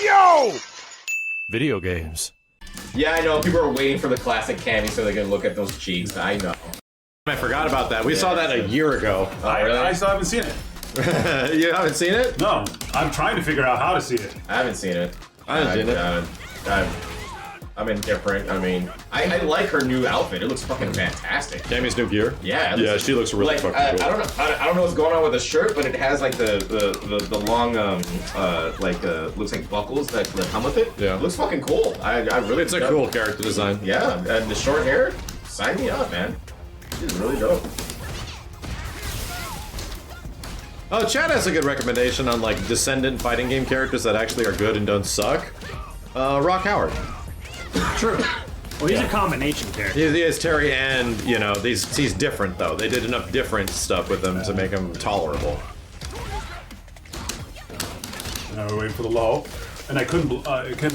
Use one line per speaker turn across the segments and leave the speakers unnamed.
Yo! Video games.
Yeah, I know. People are waiting for the classic Cammy so they can look at those cheeks. I know.
I forgot about that. We saw that a year ago.
Oh, really?
I still haven't seen it.
You haven't seen it?
No, I'm trying to figure out how to see it.
I haven't seen it.
I haven't seen it.
I'm indifferent. I mean, I like her new outfit. It looks fucking fantastic.
Cammy's new gear?
Yeah.
Yeah, she looks really
like,
fucking cool.
I don't know what's going on with the shirt, but it has like the long looks like buckles that come with it.
Yeah.
It looks fucking cool. I really.
It's a cool character design.
Yeah, and the short hair. Sign me up, man. She's really dope.
Oh, Chad has a good recommendation on like descendant fighting game characters that actually are good and don't suck. Rock Howard.
True. Well, he's a combination character.
He is Terry and, you know, he's different though. They did enough different stuff with him to make him tolerable.
Now we're waiting for the low. And I couldn't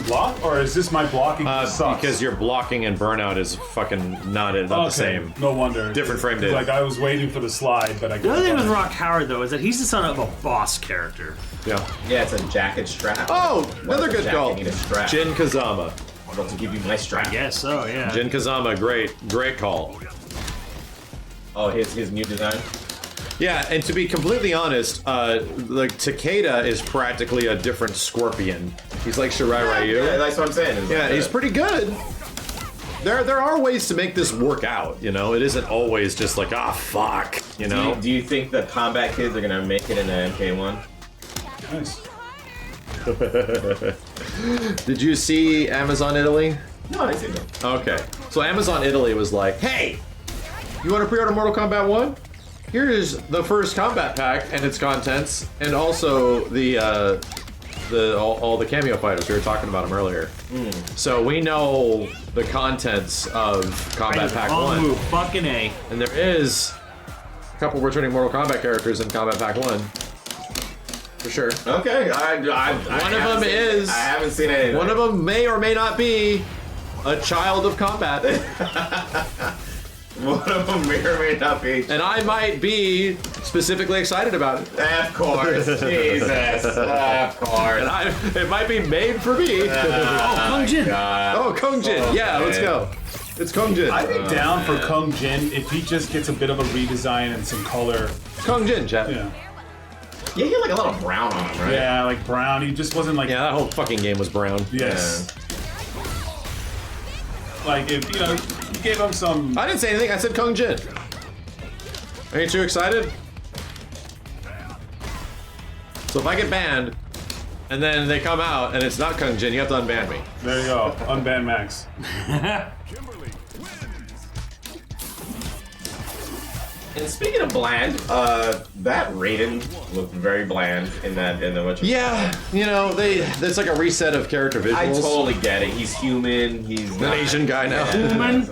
block? Or is this my blocking sucks?
Because your blocking and burnout is fucking not the same.
No wonder.
Different frame data.
Like I was waiting for the slide, but I
The other thing with Rock Howard, though, is that he's the son of a boss character.
Yeah.
Yeah, it's a jacket strap.
Oh, another good
jacket
call.
need a strap.
Jin Kazama.
I'm about to give you my strap.
Yes, so yeah.
Jin Kazama, great call.
Oh, his new design.
Yeah, and to be completely honest, like Takeda is practically a different Scorpion. He's like Shirai Ryu.
Yeah, that's what I'm saying.
Yeah, he's pretty good. There are ways to make this work out, you know? It isn't always just like, ah, fuck, you know?
Do you think the combat kids are gonna make it in the MK1?
Nice.
Did you see Amazon Italy?
No, I didn't see that.
Okay. So Amazon Italy was like, hey, you want to pre-order Mortal Kombat 1? Here is the first combat pack and its contents, and also all the cameo fighters. We were talking about them earlier. So we know the contents of Combat Pack 1.
Move, fucking A.
And there is a couple returning Mortal Kombat characters in Combat Pack 1. For sure.
Okay,
One of them is...
I haven't seen anything.
One of them may or may not be a child of combat.
One of them may or may not be.
And I might be specifically excited about it.
Of course, Jesus, of course.
And it might be made for me.
Kung Jin.
Oh, Kung Jin. Yeah, let's go. It's Kung Jin.
I'd be down for Kung Jin if he just gets a bit of a redesign and some color.
Kung Jin, chat.
Yeah.
Yeah, he had like a lot of brown on him, right?
Yeah, like brown. He just wasn't like.
Yeah, that whole fucking game was brown.
Yes. Like if you gave him some.
I didn't say anything. I said Kung Jin. Are you too excited? So if I get banned, and then they come out and it's not Kung Jin, you have to unban me.
There you go. Unban Max.
And speaking of bland, that Raiden looked very bland in the which.
Yeah, you know, that's like a reset of character visuals.
I totally get it. He's human. He's
an Asian guy now.
Human?
He's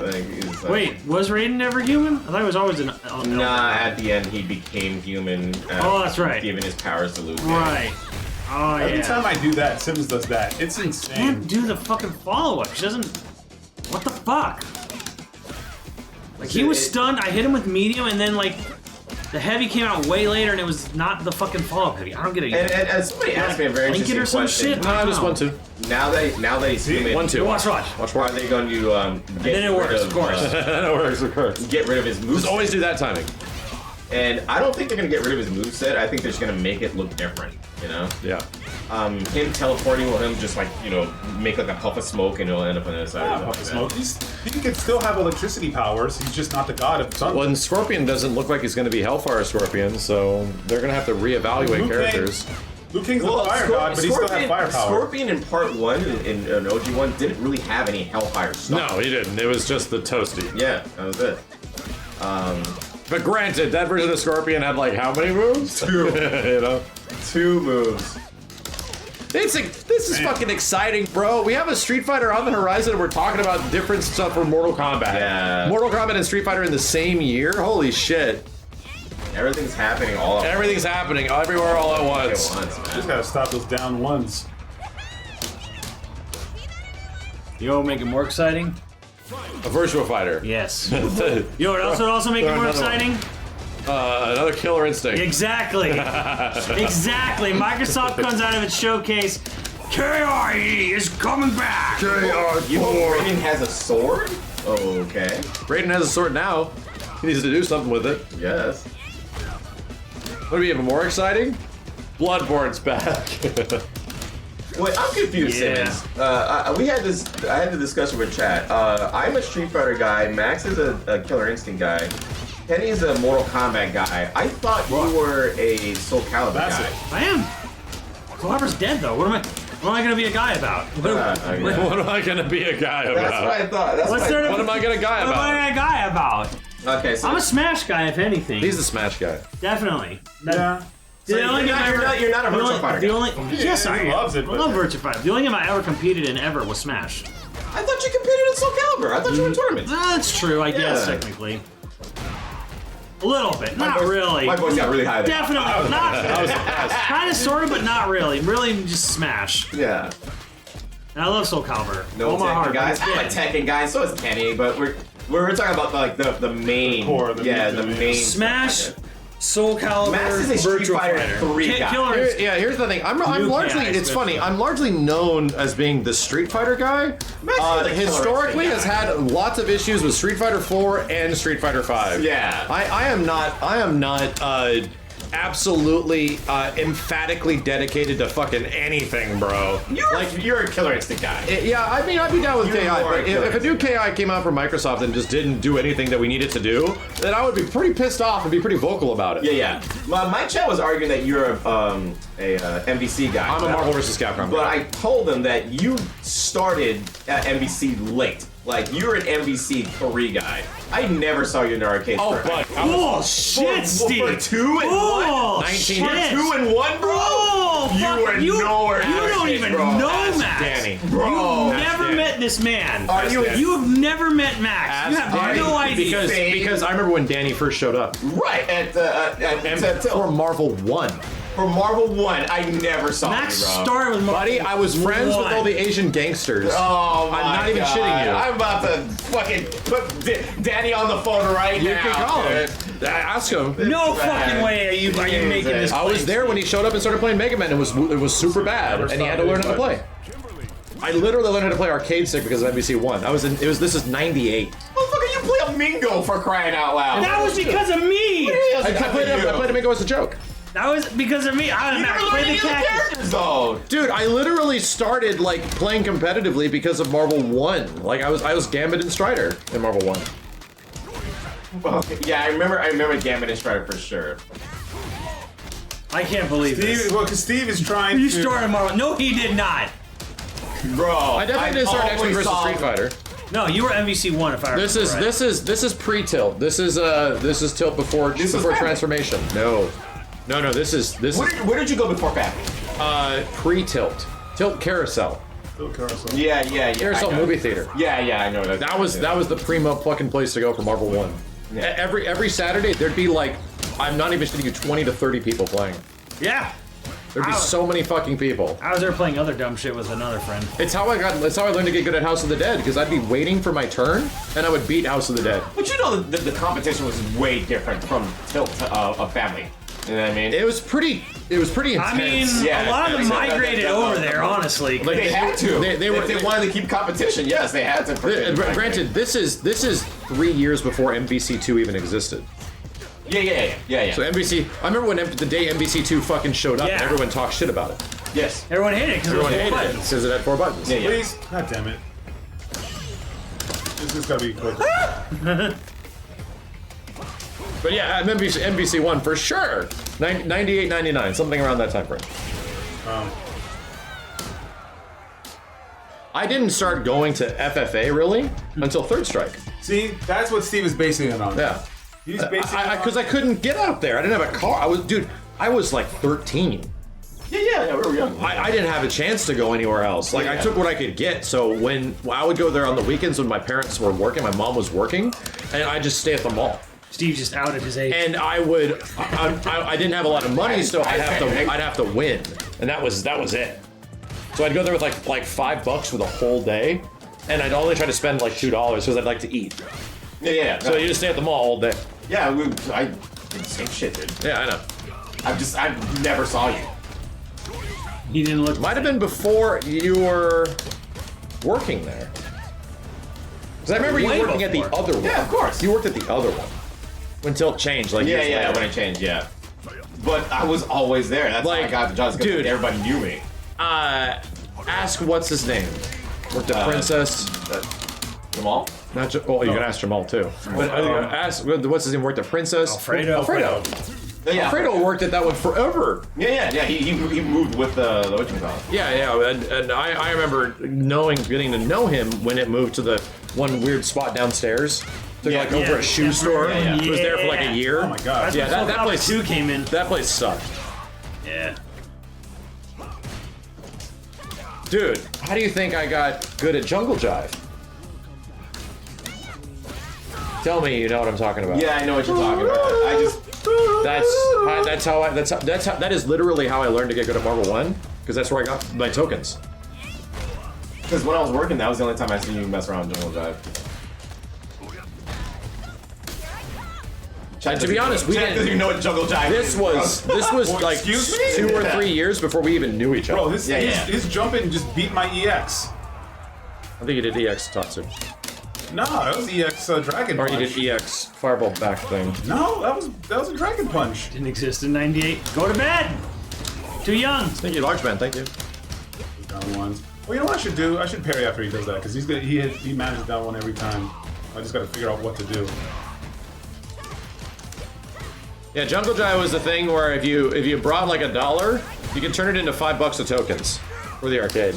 like,
Wait, was Raiden ever human? I thought he was always an.
Nah, at the end he became human.
Oh, that's right.
Given his powers to Luke.
Right. Oh,
Every
yeah.
time I do that, Sims does that. It's insane.
Can't do the fucking follow-up. She doesn't. What the fuck? Like he was stunned. I hit him with medium, and then like the heavy came out way later, and it was not the fucking follow-up heavy. I don't get it.
And somebody asked me a very
Link it
interesting
or some
question.
shit?
No, I just want to.
Now that he's human,
1-2.
Watch.
Watch
are they going to get
then it
rid
works, of course.
It works, of course.
get rid of his moves?
Just always do that timing.
And I don't think they're gonna get rid of his moveset. I think they're just gonna make it look different. You know?
Yeah.
Him teleporting will him just like make like a puff of smoke and it'll end up on the other side.
Yeah,
or
Puff of
something
Smoke. He can still have electricity powers. He's just not the god of sun.
Well, and Scorpion doesn't look like he's going to be Hellfire Scorpion, so they're going to have to reevaluate
Luke
characters.
Liu Kang's
Well,
the fire god, but he still has firepower.
Scorpion in part 1 in OG1 didn't really have any Hellfire stuff.
No, he didn't. It was just the toasty.
Yeah, that was it.
But granted, that version of Scorpion had like how many moves?
2.
You know?
2 moves.
This is fucking exciting, bro. We have a Street Fighter on the horizon and we're talking about different stuff from Mortal Kombat.
Yeah.
Mortal Kombat and Street Fighter in the same year? Holy shit.
Everything's happening all at once.
Everything's happening everywhere all at once.
Just gotta stop those down ones.
You know what would make it more exciting?
A Virtua Fighter.
Yes. You know what else would also make it more exciting?
Another Killer Instinct.
Exactly. Exactly. Microsoft comes out of its showcase KIE is coming back!
You hope Raiden has a sword? Okay.
Raiden has a sword now. He needs to do something with it.
Yes.
What would be even more exciting? Bloodborne's back.
Wait, I'm confused,
Yeah.
Simmons. I had the discussion with chat. I'm a Street Fighter guy. Max is a Killer Instinct guy. Penny's a Mortal Kombat guy. I thought you were a Soul Calibur
That's
guy.
it.
I am. Clover's dead though. What am I gonna be a guy about?
Okay.
What am I gonna be a guy about?
That's what I thought. That's
What's
what
there to-
What am I gonna guy
What am
about?
I a guy about?
Okay, so
I'm a Smash guy, if anything.
He's the Smash guy.
Definitely.
Yeah.
The only
you're
game I
not-
ever-
you're not a
the
Virtua
only-
Fighter
The
guy.
only, yes,
he
I am.
loves it,
I
but-
love Virtua Fighter. The only game I ever competed in ever was Smash.
I thought you competed in Soul Calibur. I thought you were in tournaments.
That's true, I guess,
Yeah.
technically. A little bit, not
voice-
really.
My voice got really high there.
Definitely not. Kind of, sort of, but not really. Really, just Smash.
Yeah.
And I love Soul Calibur.
No
Oh my
Tekken
heart,
guys.
but
I'm a
it's dead.
Tekken guy, so is Kenny, but we're talking about like the main
core, the main-
Smash, Soul Calibur,
Max is a Street
Virtua
Fighter
Fighter.
3 guy.
Killer Instinct.
Yeah, here's the thing. I'm
New
largely.
guys,
It's
but-
funny. I'm largely known as being the Street Fighter guy.
Max is a Killer
Historically, has
Instinct guy.
had lots of issues with Street Fighter 4 and Street Fighter 5.
Yeah.
I am not absolutely emphatically dedicated to fucking anything, bro.
You're a Killer Instinct guy.
Yeah, I mean, I'd be down with
You're
KI,
more
but if a new KI came out from Microsoft and just didn't do anything that we needed to do, then I would be pretty pissed off and be pretty vocal about it.
Yeah. My chat was arguing that you're a MVC guy.
I'm a Marvel vs. Capcom
But
guy.
I told them that you started at MVC late. Like, you're an MVC 3 guy. I never saw you in the arcade.
Oh,
for-
but
Oh shit, Steve!
For 2 and
Oh
1?
shit!
19.
2 and 1, bro?
Oh,
You
fuck,
were nowhere in
You don't
arcades,
even
bro.
know
Ask
Max.
Danny.
Bro.
You've never met this man.
Are you-
You have never met Max. You have
Danny,
no idea.
Because I remember when Danny first showed up.
Right, at
For Marvel 1.
for Marvel 1, I never saw
Max
you, bro.
started with
Buddy, I was friends with
One.
all the Asian gangsters.
Oh my
I'm not even
God.
shitting you.
I'm about to fucking put Danny on the phone right
You
now.
can call him.
dude.
Ask him.
No
This
fucking
guy.
way are you making this.
I was there when he showed up and started playing Mega Man. It was super bad, and he had to learn how to play. I literally learned how to play arcade stick because of MVC 1. This is 98.
Motherfucker, you play a Mingo for crying out loud.
That was because of me.
I played Amigo as a joke.
That was because of me. I
You
Max
never
played
learned
the
any of the
cactus.
characters, though.
Dude, I literally started like playing competitively because of Marvel 1. Like I was Gambit and Strider in Marvel 1.
Okay, yeah, I remember Gambit and Strider for sure.
I can't believe this.
Steve, well, because Steve is trying
You
to.
started Marvel. No, he did not.
Bro,
I definitely didn't start X-Men
always
versus
saw-
Street Fighter.
No, you were MVC 1 if I remember right.
This is pre-tilt. This is tilt before
This is
before
Batman.
transformation. No. This is
Where did you go before Batman?
pre-tilt. Tilt carousel.
Phil Carousel.
Yeah.
Carousel
I know.
movie theater.
Yeah, I know that.
That was the primo fucking place to go for Marvel 1.
Yeah.
Every Saturday there'd be like, I'm not even shitting you, 20 to 30 people playing.
Yeah.
There'd be
Wow.
so many fucking people.
I was there playing other dumb shit with another friend.
It's how I learned to get good at House of the Dead, because I'd be waiting for my turn and I would beat House of the Dead.
But you know the competition was way different from Tilt to a family. You know what I mean?
It was pretty intense.
I mean,
Yeah,
a lot of them
yeah,
migrated
that-
over there, honestly.
Like,
they had to.
They were-
If they wanted to keep competition. Yes, they had to.
Granted, this is 3 years before MVC2 even existed.
Yeah.
So MVC, I remember when the day MVC2 fucking showed up, and
Yeah.
everyone talked shit about it.
Yes.
Everyone hated it because it was
Everyone
four
hated it
buttons.
because it had 4 buttons.
Yeah.
Please. God damn it. This has got to be quick.
But yeah, MVC1 for sure. 98, 99, something around that time frame. I didn't start going to FFA really until Third Strike.
See, that's what Steve is basing it on.
Yeah.
He's basing it on.
Because I couldn't get out there. I didn't have a car. I was like 13.
Yeah, we were young.
I didn't have a chance to go anywhere else. Like, I
Yeah.
took what I could get. So when I would go there on the weekends when my parents were working, my mom was working, and I just stay at the mall.
Steve just outed his age.
And I didn't have a lot of money, so I'd have to win, and that was it. So I'd go there with like $5 for the whole day, and I'd only try to spend like $2 because I'd like to eat.
Yeah.
So you just stay at the mall all day.
Yeah, I did the same shit, dude.
Yeah, I know.
I never saw you.
He didn't look.
Might have been before you were working there. Because I remember you
Way
working at the
before.
other one.
Yeah, of course.
You worked at the other one. When Tilt changed, like
Yeah,
years
yeah,
later.
when I changed, yeah. But I was always there. That's
Like,
how I got the jobs. Because
dude.
everybody knew me.
Ask what's his name? Worked at Princess.
Jamal?
Not oh, you can ask Jamal too. But ask what's his name? Worked at Princess.
Alfredo.
Alfredo.
Yeah,
Alfredo worked at that one forever.
Yeah. He moved with the whatchamacallit.
Yeah, and I remember getting to know him when it moved to the one weird spot downstairs. Took
Yeah,
like over
yeah,
a shoe
yeah,
store.
yeah, yeah.
He was there for like a year.
Oh my god.
Yeah, that place.
2 came in.
That place sucked.
Yeah.
Dude, how do you think I got good at Jungle Jive? Tell me you know what I'm talking about.
Yeah, I know what you're talking about. I just
That is literally how I learned to get good at Marvel 1, because that's where I got my tokens.
because when I was working, that was the only time I seen you mess around with Jungle Jive.
And to be honest, we
Because
didn't.
you know what Jungle Jive
This
is.
was like
excuse me?
2 or
Yeah.
3 years before we even knew each other.
Bro,
Yeah, yeah.
his jumping just beat my EX.
I think you did EX Tatsu.
No, that was EX Dragon
Or
Punch.
you did EX Fireball back thing.
No, that was a Dragon Punch.
Didn't exist in '98. Go to bed. Too young.
Thank you, Large Man, thank you.
Down ones. Well, you know what I should do? I should parry after he does that because he manages down one every time. I just got to figure out what to do.
Yeah, Jungle Jive was the thing where if you brought like $1, you could turn it into $5 of tokens for the arcade.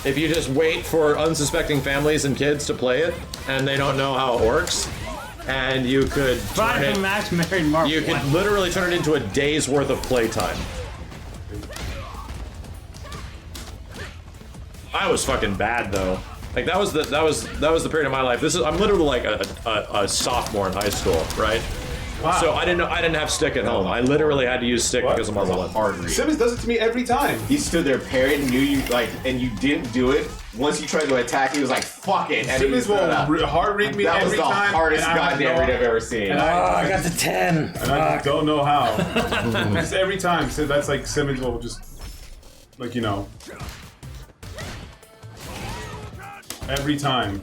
If you just wait for unsuspecting families and kids to play it, and they don't know how it works, and you could turn
Brian
it,
Max married Mark.
you could literally turn it into a day's worth of playtime. I was fucking bad though. Like that was the period of my life. I'm literally like a sophomore in high school, right?
Wow.
So I didn't have stick at home. I literally had to use stick
What?
because of Marvel 1.
Hard read.
Simmons does it to me every time.
He stood there, parried, knew you like, and you didn't do it. Once you tried to attack, he was like, "Fuck it," and he
Simmons
stood up.
will hard read me
That was
every
the
time.
hardest
and I have
goddamn
no-
read I've ever seen.
And I
got the 10.
and I just don't know how. Just every time. So that's like Simmons will just, like, you know. Every time.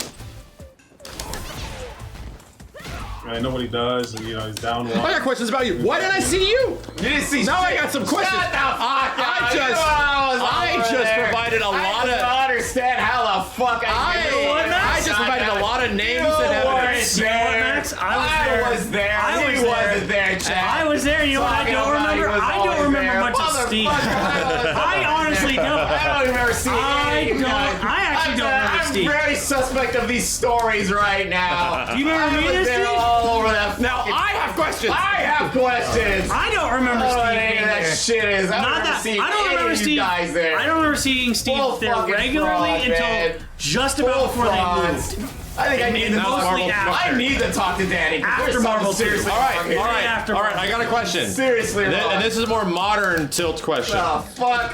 I know what he does, and you know, he's down one.
I got questions about you. Why didn't I see you?
You didn't see.
Now I
shit.
got some questions.
Shut the fuck up.
I just provided a lot
I
of.
don't understand how the fuck
I just provided a lot of names and evidence.
You know what, Max?
I was there. He wasn't there, Chad.
I was there. You know what I
Talking
don't
about he
remember?
was
I don't
always
remember
there.
much of Steve.
Motherfucker,
I honestly don't.
I don't remember seeing any of you guys.
I actually don't remember
I'm
Steve.
very suspect of these stories right now.
Do you remember me
I
this,
was there
Steve?
all over that.
Now I have questions.
I have questions.
I don't remember
I don't know
Steve
what any
being
of that
there.
shit is. I don't
Not
remember
that
seeing
I don't
any
remember
of you
Steve.
guys there.
I don't remember seeing Steve
Full
there
fucking
regularly
fraud,
until
man.
just about
Full
before
frauds.
they moved.
I think I need to
Mostly
talk.
after.
I need to talk to Danny. 'cause
After
there's something
Marvel 2.
seriously
All right,
wrong here.
all right,
After
all right. I got a question.
Seriously wrong.
And this is a more modern tilt question.
Oh fuck.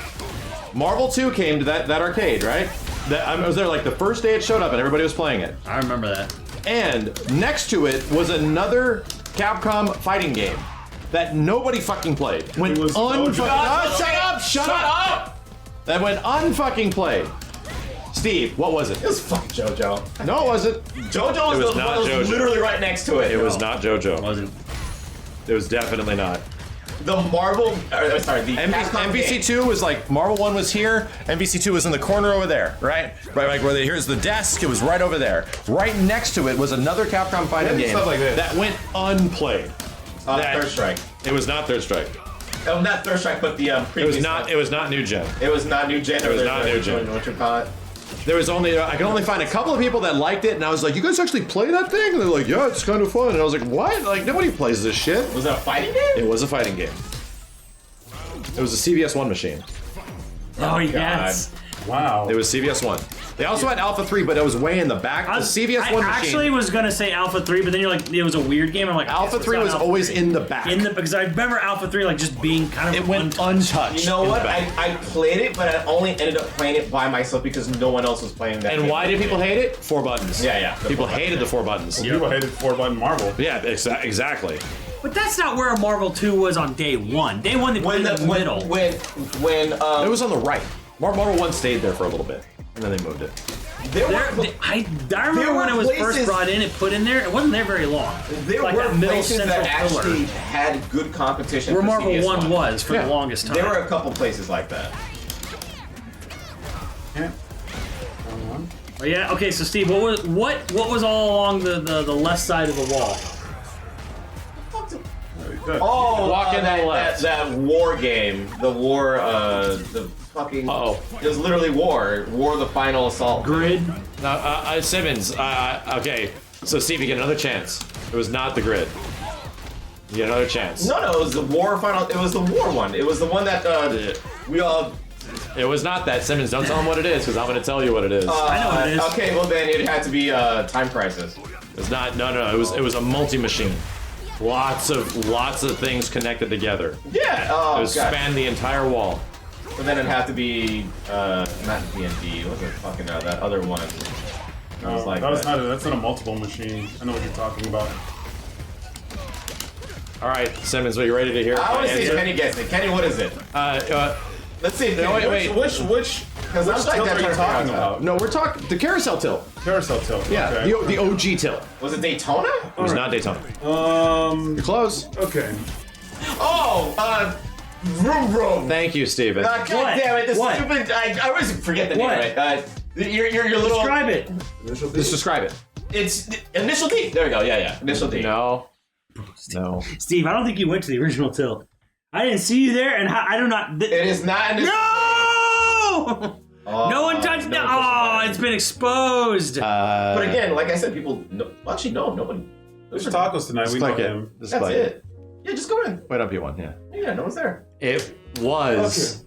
Marvel 2 came to that arcade, right? I was there like the first day it showed up and everybody was playing it.
I remember that.
And next to it was another Capcom fighting game that nobody fucking played. Went
It was
Shut up! That went unfucking played. Steve, what was it?
It was fucking JoJo.
No, it wasn't.
JoJo
It was
was the
not
one that was
JoJo.
literally right next to it.
It was not JoJo.
Wasn't.
It was definitely not.
The Marvel. Sorry, the Capcom game.
MVC2 was like, Marvel 1 was here, MVC2 was in the corner over there, right? Right, like where here's the desk, it was right over there. Right next to it was another Capcom fighting
Yeah,
game
stuff like this.
that went unplayed.
Third Strike.
It was not Third Strike.
Oh, not Third Strike, but the
It
previous.
was not.
one.
It was not new gen.
It was not new gen.
It was not new gen.
What you call it?
There was only I could only find a couple of people that liked it, and I was like, "You guys actually play that thing?" And they're like, "Yeah, it's kind of fun." And I was like, "What? Like nobody plays this shit."
Was that a fighting game?
It was a fighting game. It was a CVS 1 machine.
Oh, yes.
Wow.
It was CVS 1. They also had Alpha 3, but it was way in the back. The CVS 1
I
machine.
actually was gonna say Alpha 3, but then you're like, it was a weird game. I'm like,
Alpha
it's
3
not
was
Alpha
always
3.
in the back.
Because I remember Alpha 3 like just being kind of
It went untouched.
You know
in
what?
the back.
I played it, but I only ended up playing it by myself because no one else was playing that.
And
game.
why did people hate it? 4 buttons.
Yeah, yeah.
People hated the 4 buttons.
People hated 4-button Marvel.
Yeah, exactly.
But that's not where Marvel 2 was on day one. Day one, they put it in the middle.
It was on the right. Marvel 1 stayed there for a little bit, and then they moved it.
I remember when it was first brought in and put in there, it wasn't there very long.
There
like
were
that middle
places
central
that actually
pillar.
had good competition.
Where
for
Marvel
CBS
1 was for the longest time.
There were a couple places like that.
Yeah.
Oh, yeah. Okay. So Steve, what was all along the left side of the wall?
Oh,
Walk in the left.
that war game, the war, the fucking. It was literally war. War, the final assault.
Grid.
Simmons. Okay. So Steve, you get another chance. It was not the grid. You get another chance.
No, it was the war final. It was the war one. It was the one that we all.
It was not that. Simmons, don't tell him what it is, because I'm going to tell you what it is.
I know what it is.
Okay, well then it had to be Time Crisis.
It's not. No. It was a multi-machine. Lots of things connected together.
Yeah. Oh,
it was spanned the entire wall.
But then it'd have to be not D&D. What was it? Fucking that other one.
No,
was like
that's not a multiple machine. I know what you're talking about.
All right, Simmons, are you ready to hear?
I want to see Kenny guess it. Kenny, what is it? Let's see.
No, wait.
Which
Because I'm like
tilt
that
are you talking about?
No, we're talking the carousel tilt.
Carousel tilt.
Yeah,
Okay.
the OG tilt.
Was it Daytona?
It was not Daytona. You're close.
Okay.
Oh, Vroom Vroom.
Thank you, Steven.
God damn it! This stupid. I always forget the name. Right? Your little.
Describe it.
Just describe it.
It's Initial D. There we go. Yeah. Initial D.
No. No.
Steve, I don't think you went to the original tilt. I didn't see you there, and I do not.
It is not Initial.
No! No one touched it. Oh, it's been exposed.
But again, like I said, people. Actually, no, nobody.
There's tacos tonight. We know him.
That's it. Yeah, just go in.
Wait up, you one. Yeah.
Yeah, no one's there.
It was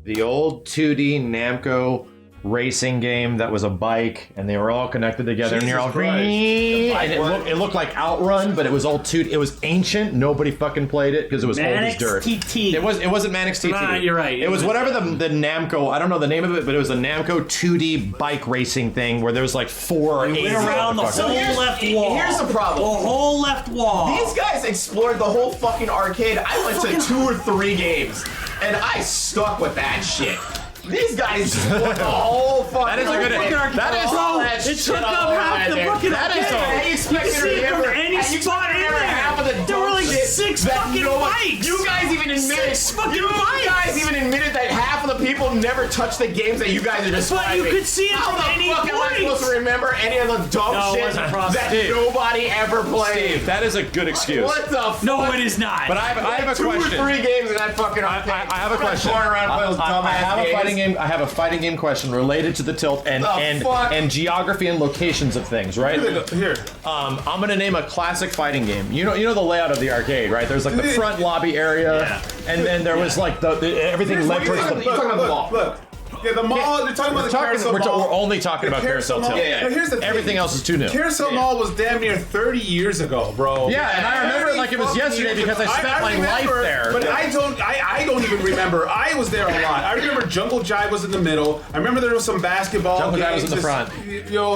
the old 2D Namco racing game that was a bike, and they were all connected together. And you're all green, and it looked like Outrun, but it was all 2D. It was ancient. Nobody fucking played it because it was old as dirt.
TT.
It wasn't Mannix TT.
Nah, you're right.
It was whatever the Namco. I don't know the name of it, but it was a Namco 2D bike racing thing where there was like 4 or 8.
Went around the whole left wall.
Here's the problem.
The whole left wall.
These guys explored the whole fucking arcade. I went to 2 or 3 games, and I stuck with that shit. These guys explored the whole fucking
That is a good. That is
all
It took up half the fucking
That is
arcade. You can see it from any spot in there.
Half of the
There were like 6 fucking bikes.
You guys even admitted.
6 fucking
You
bikes.
guys even admitted that half of the people never touched the games that you guys are describing.
But you could see it
How
from any
the fuck am I
point.
supposed to remember any of the dumb
No, it
shit
wasn't
that
Frosty.
nobody ever played?
That is a good excuse.
What the fuck?
No, it is not.
But I have a
2
question.
or 3 games in that fucking arcade.
I have a question.
Going around playing those dumbass
I have a
games.
fighting game. I have a fighting game question related to the tilt and geography and locations of things. Right?
Here.
I'm gonna name a classic fighting game. You know the layout of the arcade, right? There's like the front lobby area, and then there was like everything led towards the.
You're talking about the mall.
Look. Yeah, the mall. You're talking about the Carousel Mall.
We're only talking about Carousel Tilt.
Yeah.
Now, here's the thing.
Everything else is too new.
Carousel Mall was damn near 30 years ago, bro.
Yeah, and I remember it like it was yesterday because I spent my life there.
But I don't even remember. I was there a lot. I remember Jungle Jive was in the middle. I remember there was some basketball.
Jungle Jive
games.
was in the front.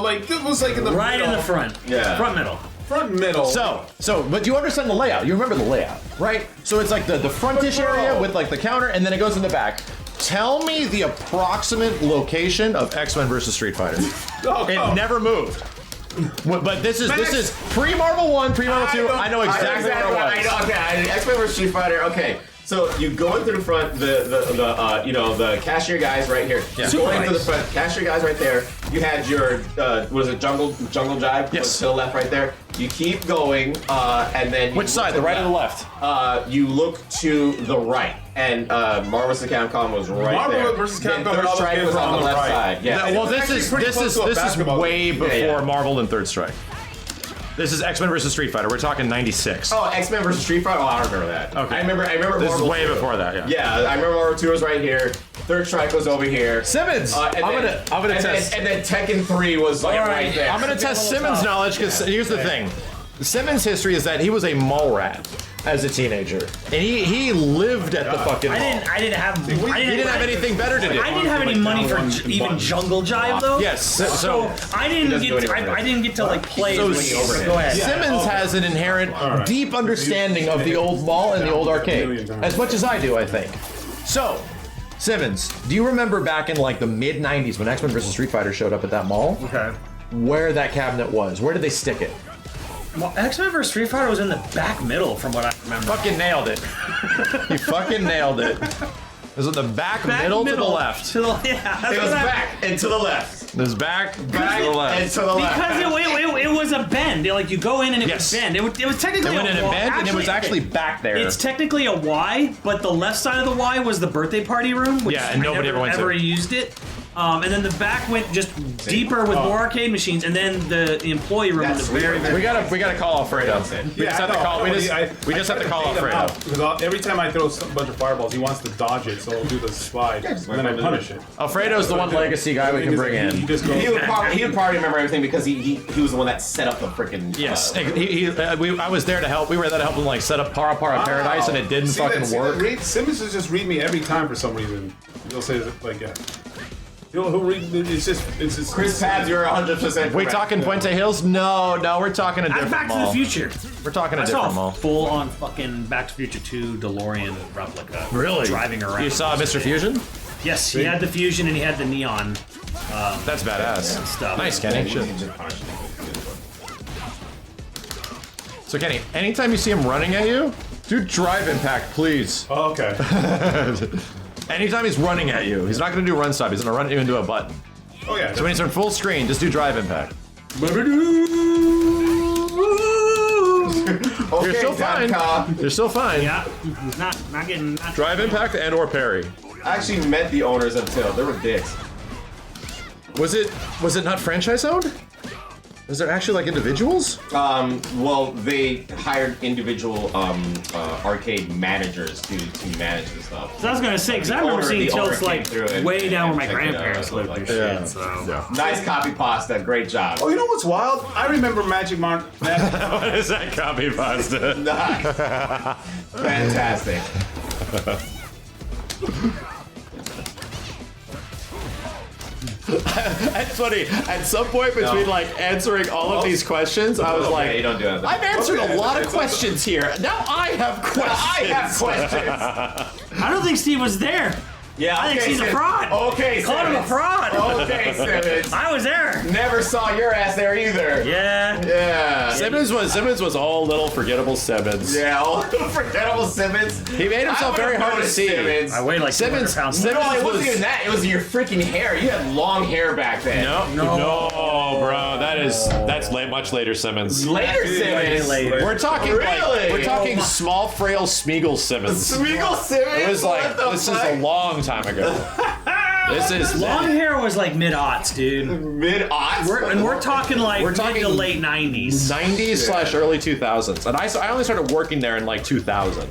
Like it was like in the
Right
middle.
in the front.
Yeah.
Front middle.
Front middle.
So, but you understand the layout. You remember the layout, right? So it's like the frontish area with like the counter, and then it goes in the back. Tell me the approximate location of X-Men versus Street Fighter. It never moved. But this is pre-Marvel 1, pre-Marvel 2. I know exactly where it was.
Okay, X-Men vs Street Fighter. Okay, so you go into the front, the cashier guys right here.
Yeah.
You go into the front, cashier guys right there. You had your Jungle Jive?
Yes.
To the left right there. You keep going, and then
Which side, the right or the left?
You look to the right, and Marvel vs. Capcom was right there.
Marvel vs.
Then
Capcom
Third Strike was on the left
right.
side. Yeah.
Well,
It's
this
actually pretty
is
close to a basketball
way
game.
before Marvel and Third Strike. This is X-Men versus Street Fighter. We're talking 96.
Oh, X-Men vs. Street Fighter? Oh, I don't remember that.
Okay.
I remember
This
Marvel
is way
2.
before that, yeah.
Yeah, I remember Marvel 2 was right here. Third Strike was over here.
Simmons, I'm gonna test.
And then Tekken 3 was like right there.
I'm gonna test Simmons' knowledge because here's the thing. Simmons' history is that he was a mall rat. as a teenager, and he lived at the fucking mall.
I didn't have.
He didn't have anything better to do.
I didn't have any money for even Jungle Jive though.
Yes, so
I didn't get to like play.
So
Go ahead.
Simmons has an inherent deep understanding of the old mall and the old arcade, as much as I do, I think. So, Simmons, do you remember back in like the mid '90s when X-Men vs. Street Fighter showed up at that mall?
Okay.
Where that cabinet was? Where did they stick it?
Well, X-Men vs. Street Fighter was in the back middle, from what I remember.
Fucking nailed it. You fucking nailed it. It was in the back middle to the left.
Yeah, that's
It was
what I-
back and to the left.
It was back to the
And
left.
to the left.
Because it was a bend. Like you go in and it
Yes.
would bend. It was technically
It went in a
Y.
bend and it was actually back there.
It's technically a Y, but the left side of the Y was the birthday party room. Which
Yeah, and nobody ever went to.
used it. And then the back went just deeper with more arcade machines, and then the employee room was
That's
very,
weird.
We gotta call Alfredo. We just have to call. We just have to call Alfredo.
Because every time I throw a bunch of fireballs, he wants to dodge it, so I'll do the slide, and then I punish it.
Alfredo's the one legacy guy we can bring
He
in.
just goes,
He would probably remember everything because he was the one that set up the freaking.
Yes, I was there to help. We were there to help him like set up Para Paradise, and it didn't fucking work.
Simmons will just read me every time for some reason. He'll say like, yeah. He'll read. It's just.
Chris Pabs, you're 100%.
We talking Puente Hills? No, we're talking a
That's
different
Back
mall.
to the Future.
We're talking a
I
different
saw a
mall.
full-on fucking Back to the Future 2 DeLorean replica.
Really?
Driving around.
You saw Mr. Fusion?
Yes, he had the fusion and he had the neon
That's badass.
stuff.
Nice, Kenny. So Kenny, anytime you see him running at you, do drive impact, please.
Oh, okay.
Anytime he's running at you, he's not gonna do run stop. He's gonna run you into a button.
Oh yeah.
So when he's on full screen, just do drive impact. You're still fine. You're still fine.
Yeah, he's not getting.
Drive impact and or parry.
I actually met the owners of Till. They were dicks.
Was it not franchise owned? Was there actually like individuals?
Well, they hired individual arcade managers to manage the stuff.
So I was gonna say, because I remember seeing tilts like way down where my grandparents lived and shit. So
Nice copy pasta. Great job.
Oh, you know what's wild? I remember Magic Mark.
What is that copy pasta?
Nice. Fantastic.
That's funny. At some point between like answering all of these questions, I was like,
you don't do that.
I've answered a lot of questions here. Now I have questions.
I have questions.
I don't think Steve was there.
Yeah,
I think he's a fraud.
Okay,
Called him a fraud.
Okay, Simmons.
I was there.
Never saw your ass there either.
Yeah.
Yeah.
Simmons was all little forgettable Simmons.
Yeah, old forgettable Simmons.
He made himself very hard to see.
Simmons.
I weighed like 200 pounds.
No, it
Simmons
wasn't even that. It was your freaking hair. You had long hair back then.
No, bro. That's much later Simmons.
Later Simmons.
Later.
We're talking
Really?
we're talking small, frail Smeagol Simmons.
Smeagol Simmons?
It was like this is a long time ago. This is
Long hair was like mid-aughts, dude.
mid-aughts?
We're talking like
We're talking
mid to late 90s.
90s / early 2000s, and I only started working there in like 2000.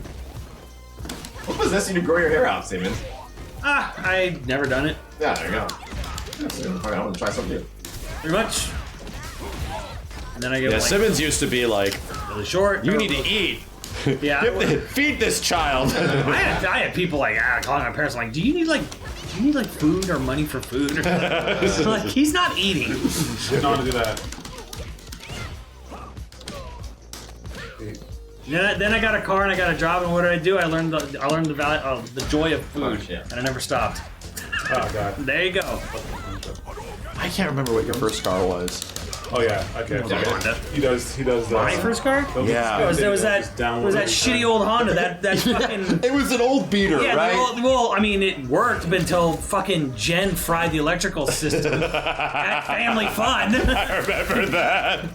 What possessed you to grow your hair out, Simmons?
I never done it.
Yeah, there you go. Okay, I want to try something new.
Pretty much. And then I get
Yeah,
like
Simmons used to be like,
really short.
you need to eat.
Yeah.
Feed this child.
I had people like calling my parents like, do you need like food or money for food? Or like he's not eating.
Didn't know how to do that.
Then I got a car and I got a job, and what did I do? I learned the value of the joy of food, and I never stopped.
Oh god.
There you go.
I can't remember what your first car was.
Oh yeah. Okay.
Honda.
He does.
My first car?
Yeah.
There was that shitty old Honda. That fucking.
It was an old beater,
Yeah,
right?
well, I mean, it worked until fucking Jen fried the electrical system at Family Fun.
I remember that.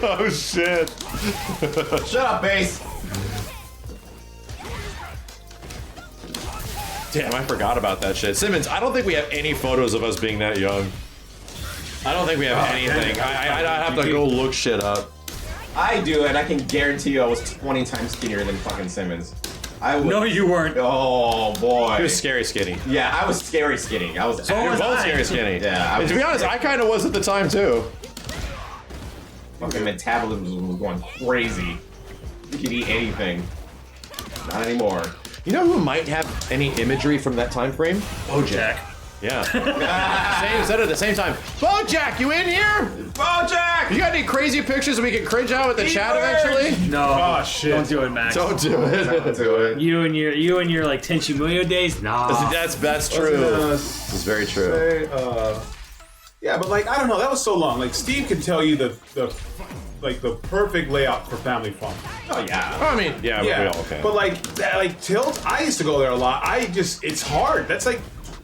Oh shit.
Shut up, Bass.
Damn, I forgot about that shit. Simmons, I don't think we have any photos of us being that young. I don't think we have anything. I'd have to go look shit up.
I do, and I can guarantee you I was 20 times skinnier than fucking Simmons. I was.
No, you weren't.
Oh, boy.
He was scary skinny.
Yeah, I was scary skinny. I was.
was
You're both
I.
scary skinny.
Yeah,
And to be honest, I kind of was at the time too.
Fucking metabolism was going crazy. You could eat anything. Not anymore.
You know who might have any imagery from that time frame?
BoJack.
Yeah. Same said at the same time. BoJack, you in here?
BoJack!
You got any crazy pictures that we can cringe out with the chat eventually?
No.
Oh shit!
Don't do it, Max.
Don't do it.
Don't do it.
You and your like Tenchi Muyo days? Nah.
That's true. It's very true.
Yeah, but like I don't know, that was so long. Like Steve can tell you the perfect layout for family fun.
Oh yeah.
I mean, yeah, we all can.
But like Tilt, I used to go there a lot. it's hard. That's like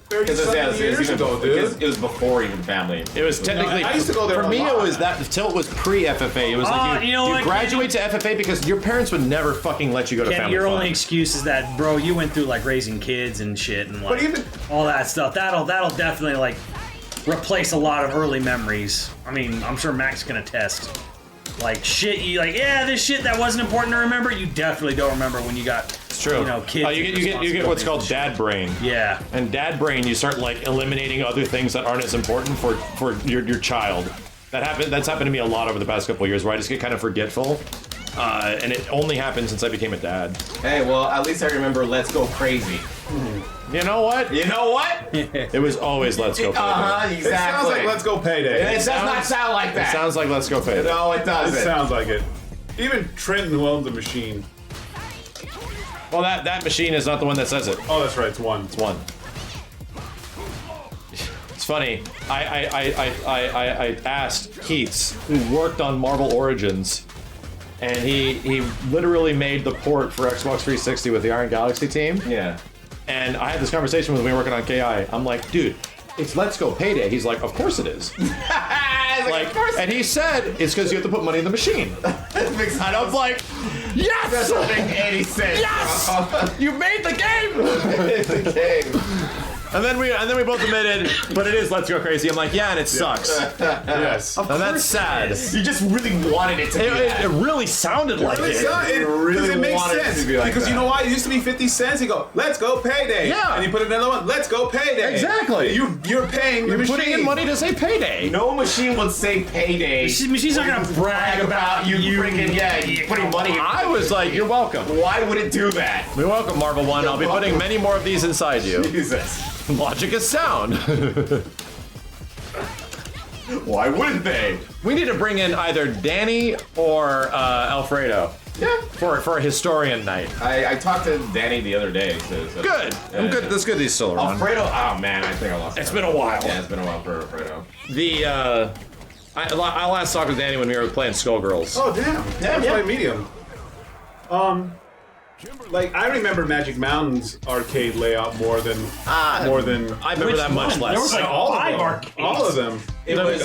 30 years ago, dude.
It was before even family.
It was technically.
I used to go there.
For me, it was that Tilt was pre-FFA. It was like you graduate to FFA because your parents would never fucking let you go to
Kenny,
family
your
fun.
only excuse is that, bro, you went through like raising kids and shit and like
But even-
all that stuff. That'll definitely like replace a lot of early memories. I mean, I'm sure Max can attest. Like shit, you like this shit that wasn't important to remember. You definitely don't remember when you got
It's true.
You know, kids.
You get what's called dad brain.
Yeah.
And dad brain, you start like eliminating other things that aren't as important for your child. That's happened to me a lot over the past couple of years, where I just get kind of forgetful. And it only happened since I became a dad.
Hey, well, at least I remember Let's Go Crazy.
You know what?
You know what?
It was always Let's Go Payday.
Exactly.
It sounds like Let's Go Payday.
It does not sound like that.
It sounds like Let's Go Payday.
No, it
It
doesn't.
sounds like it. Even Trenton, who owns the machine.
Well, that machine is not the one that says it.
Oh, that's right. It's one.
It's one. It's funny. I asked Keats, who worked on Marvel Origins, and he literally made the port for Xbox 360 with the Iron Galaxy team.
Yeah.
And I had this conversation with him when we were working on KI. I'm like, dude, it's Let's Go Payday. He's like, of course it is.
Like, of course.
And he said it's because you have to put money in the machine.
And
I was like, yes!
doesn't make any sense.
Yes! You made the game!
It's a game.
And then we both admitted, but it is Let's Go Crazy. I'm like, yeah, and it sucks.
Yes.
And that's sad.
You just really wanted it to be that.
It really sounded like it.
really
It makes
wanted it
sense
to be like
because
that.
you know why? It used to be 50 cents. You go, let's go payday.
Yeah.
And you put another one, let's go payday.
Exactly.
You're paying the
You're
machine.
putting in money to say payday.
No machine would say payday.
Machine's not gonna brag about
you freaking you putting money in.
I was like, you're welcome.
Why would it do that?
You're welcome, Marvel One. I'll be putting many more of these inside you.
Jesus.
Logic is sound.
Why wouldn't they?
We need to bring in either Danny or Alfredo.
Yeah.
For a historian night.
I talked to Danny the other day. So
Good. I'm good. That's good. He's still around.
Alfredo. Oh man, I think I lost.
It's been a while.
Yeah, it's been a while for Alfredo.
I last talked with Danny when we were playing Skullgirls.
Oh damn! Damn,
yeah.
play medium. Like I remember Magic Mountain's arcade layout more than.
I remember that much less.
There was like
all of
five
them.
arcades.
All of them.
It was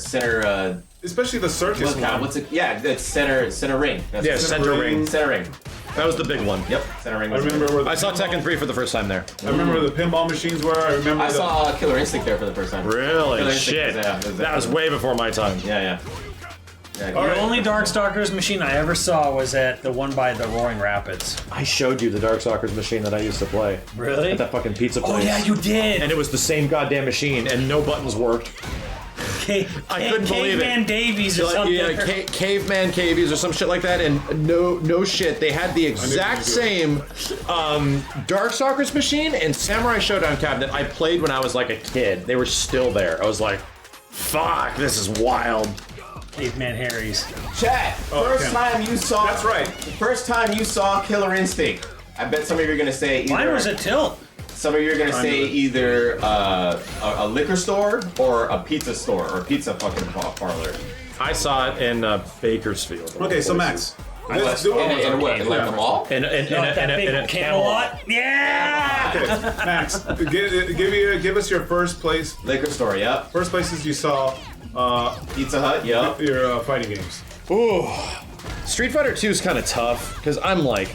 center.
Especially the circus one.
What's it? Yeah, it's center ring. That's
Yeah,
it.
center ring.
Center ring.
That was the big one.
Yep, center ring.
I
Was
remember where the
I saw Tekken 3 for the first time there.
I remember where the pinball machines were. I remember.
I saw Killer Instinct there for the first time.
Really?
Killer Instinct
Shit. That was way before my time.
Yeah.
The only Darkstalkers machine I ever saw was at the one by the Roaring Rapids.
I showed you the Darkstalkers machine that I used to play.
Really?
At that fucking pizza place.
Oh yeah, you did.
And it was the same goddamn machine, and no buttons worked. I couldn't believe it.
Caveman Davies or something.
Yeah, Caveman Cavies or some shit like that, and no shit. They had the exact same Darkstalkers machine and Samurai Showdown cabinet I played when I was like a kid. They were still there. I was like, fuck, this is wild.
Caveman Harry's.
Chat. First time you saw.
That's right.
The first time you saw Killer Instinct. I bet some of you are gonna say either.
Mine was a Tilt.
Some of you are gonna say either a liquor store or a pizza store or pizza fucking parlor.
I saw it in Bakersfield.
Okay, so Max.
In what? In like the mall?
In a
Camelot. Yeah.
Okay, Max, give us your first place.
Liquor store. Yep.
First places you saw
Pizza Hut. Yep.
your fighting games.
Ooh, Street Fighter 2 is kind of tough because I'm like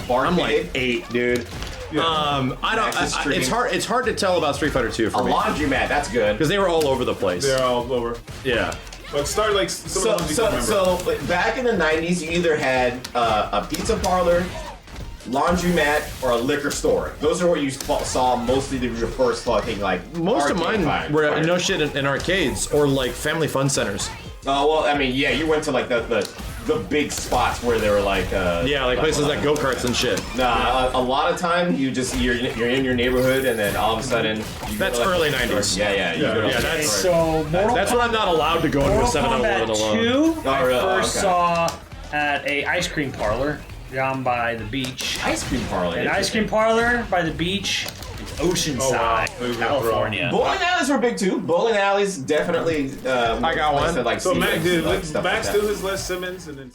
8, dude.
Yeah.
It's hard to tell about Street Fighter 2 for
A
me
laundromat. That's good.
because they were all over the place.
They're all over.
Yeah.
But start like some of the ones you can remember.
So back in the 90s, you either had a pizza parlor, laundromat, or a liquor store. Those are where you saw mostly your first fucking like.
Most of
arcade
mine
fire.
were no shit in arcades or like family fun centers.
Oh well, I mean, yeah, you went to like the the big spots where they were like
Yeah, like places like go-karts and shit.
Nah, a lot of time you're in your neighborhood and then all of a sudden you
That's
go to, like,
early 90s.
Yeah, you go to,
yeah,
like,
that's-
store.
So Mortal
That's when I'm not allowed to go into a
Mortal
7-Eleven
Kombat
alone.
2, I
really?
first
Okay.
saw at a ice cream parlor down by the beach.
Ice cream parlor.
An ice cream parlor by the beach, Oceanside, California.
Bowling alleys were big too. Bowling alleys definitely.
I got one.
Like
So Max
Max
did
like stuff
Max
like that.
do his Les Simmons and then.